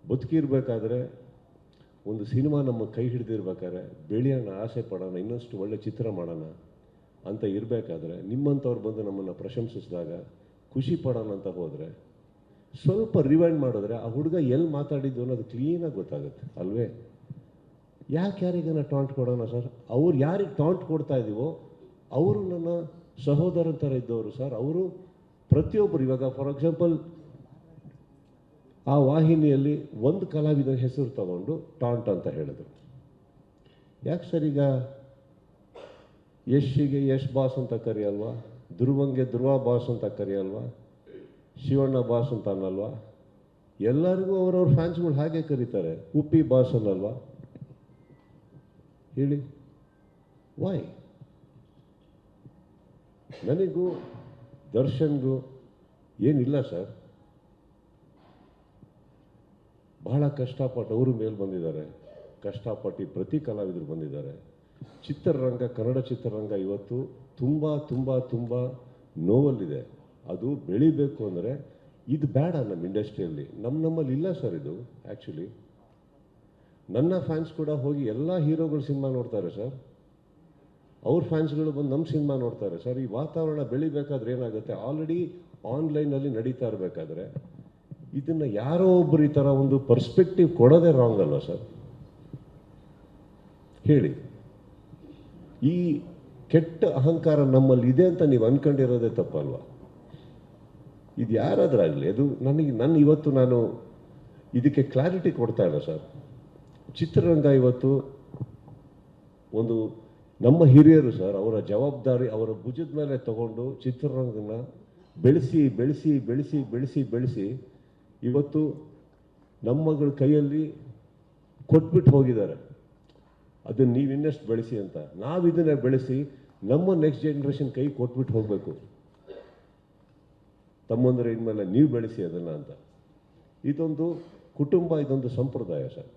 ಬದುಕಿರ್ಬೇಕಾದ್ರೆ ಒಂದು ಸಿನಿಮಾ ನಮ್ಮ ಕೈ ಹಿಡಿದಿರ್ಬೇಕಾದ್ರೆ ಬೆಳೆಯೋಣ, ಆಸೆ ಪಡೋಣ, ಇನ್ನಷ್ಟು ಒಳ್ಳೆ ಚಿತ್ರ ಮಾಡೋಣ ಅಂತ ಇರಬೇಕಾದ್ರೆ ನಿಮ್ಮಂಥವ್ರು ಬಂದು ನಮ್ಮನ್ನು ಪ್ರಶಂಸಿಸಿದಾಗ ಖುಷಿ ಪಡೋಣ ಅಂತ ಹೋದರೆ ಸ್ವಲ್ಪ ರಿವೈಂಡ್ ಮಾಡಿದ್ರೆ ಆ ಹುಡುಗ ಎಲ್ಲಿ ಮಾತಾಡಿದ್ದು ಅನ್ನೋದು ಕ್ಲೀನಾಗಿ ಗೊತ್ತಾಗುತ್ತೆ ಅಲ್ವೇ? ಯಾರಿಗಾನ ಟಾಂಟ್ ಕೊಡೋಣ ಸರ್? ಅವ್ರು ಯಾರಿಗೆ ಟಾಂಟ್ ಕೊಡ್ತಾ ಇದ್ದೀವೋ ಅವರು ನನ್ನ ಸಹೋದರ ಥರ ಇದ್ದವರು ಸರ್. ಅವರು ಪ್ರತಿಯೊಬ್ಬರು, ಇವಾಗ ಫಾರ್ ಎಕ್ಸಾಂಪಲ್ ಆ ವಾಹಿನಿಯಲ್ಲಿ ಒಂದು ಕಲಾವಿದರ ಹೆಸರು ತಗೊಂಡು ಟಾಂಟ್ ಅಂತ ಹೇಳಿದ್ರು. ಯಾಕೆ ಸರ್ ಈಗ ಯಶ್ಗೆ ಯಶ್ ಬಾಸ್ ಅಂತ ಕರೆಯಲ್ವಾ? ಧ್ರುವಂಗೆ ಧ್ರುವ ಬಾಸ್ ಅಂತ ಕರೆಯಲ್ವಾ? ಶಿವಣ್ಣ ಬಾಸ್ ಅಂತ ಅನ್ನಲ್ವಾ? ಎಲ್ಲರಿಗೂ ಅವರವ್ರ ಫ್ಯಾನ್ಸ್ಗಳು ಹಾಗೆ ಕರೀತಾರೆ. ಉಪ್ಪಿ ಬಾಸ್ ಅನ್ನಲ್ವಾ? ಹೇಳಿ, ವಾಯ್? ನನಗೂ ದರ್ಶನ್ಗೂ ಏನಿಲ್ಲ ಸರ್. ಬಹಳ ಕಷ್ಟಪಟ್ಟು ಅವರು ಮೇಲೆ ಬಂದಿದ್ದಾರೆ, ಕಷ್ಟಪಟ್ಟು ಪ್ರತಿ ಕಲಾವಿದರು ಬಂದಿದ್ದಾರೆ. ಚಿತ್ರರಂಗ, ಕನ್ನಡ ಚಿತ್ರರಂಗ ಇವತ್ತು ತುಂಬ ತುಂಬ ತುಂಬ ನೋವಲ್ಲಿದೆ. ಅದು ಬೆಳಿಬೇಕು ಅಂದರೆ ಇದು ಬೇಡ ನಮ್ಮ ಇಂಡಸ್ಟ್ರಿಯಲ್ಲಿ. ನಮ್ಮಲ್ಲಿ ಇಲ್ಲ ಸರ್ ಇದು. ಆ್ಯಕ್ಚುಲಿ ನನ್ನ ಫ್ಯಾನ್ಸ್ ಕೂಡ ಹೋಗಿ ಎಲ್ಲ ಹೀರೋಗಳ ಸಿನಿಮಾ ನೋಡ್ತಾರೆ ಸರ್. ಅವ್ರ ಫ್ಯಾನ್ಸ್ಗಳು ಬಂದು ನಮ್ಮ ಸಿನಿಮಾ ನೋಡ್ತಾರೆ ಸರ್. ಈ ವಾತಾವರಣ ಬೆಳಿಬೇಕಾದ್ರೆ ಏನಾಗುತ್ತೆ, ಆಲ್ರೆಡಿ ಆನ್ಲೈನಲ್ಲಿ ನಡೀತಾ ಇರಬೇಕಾದ್ರೆ ಇದನ್ನು ಯಾರೋ ಒಬ್ಬರು ಈ ಥರ ಒಂದು ಪರ್ಸ್ಪೆಕ್ಟಿವ್ ಕೊಡೋದೇ ರಾಂಗ್ ಅಲ್ವಾ ಸರ್? ಹೇಳಿ. ಈ ಕೆಟ್ಟ ಅಹಂಕಾರ ನಮ್ಮಲ್ಲಿ ಇದೆ ಅಂತ ನೀವು ಅಂದ್ಕೊಂಡಿರೋದೇ ತಪ್ಪಲ್ವಾ? ಇದು ಯಾರಾದ್ರಾಗಲಿ, ಅದು ನನ್ನ ಇವತ್ತು ನಾನು ಇದಕ್ಕೆ ಕ್ಲಾರಿಟಿ ಕೊಡ್ತಾ ಇಲ್ಲ ಸರ್. ಚಿತ್ರರಂಗ ಇವತ್ತು ಒಂದು ನಮ್ಮ ಹಿರಿಯರು ಸರ್, ಅವರ ಜವಾಬ್ದಾರಿ ಅವರ ಭುಜದ ಮೇಲೆ ತಗೊಂಡು ಚಿತ್ರರಂಗನ ಬೆಳೆಸಿ ಬೆಳೆಸಿ ಬೆಳೆಸಿ ಬೆಳೆಸಿ ಬೆಳೆಸಿ ಇವತ್ತು ನಮ್ಮಗಳ ಕೈಯಲ್ಲಿ ಕೊಟ್ಬಿಟ್ಟು ಹೋಗಿದ್ದಾರೆ. ಅದನ್ನು ನೀವು ಇನ್ನಷ್ಟು ಬೆಳೆಸಿ ಅಂತ. ನಾವು ಇದನ್ನು ಬೆಳೆಸಿ ನಮ್ಮ ನೆಕ್ಸ್ಟ್ ಜನ್ರೇಷನ್ ಕೈ ಕೊಟ್ಬಿಟ್ಟು ಹೋಗಬೇಕು. ತಮ್ಮಂದರೆ ಇನ್ಮೇಲೆ ನೀವು ಬೆಳೆಸಿ ಅದನ್ನು ಅಂತ. ಇದೊಂದು ಕುಟುಂಬ, ಇದೊಂದು ಸಂಪ್ರದಾಯ ಸರ್.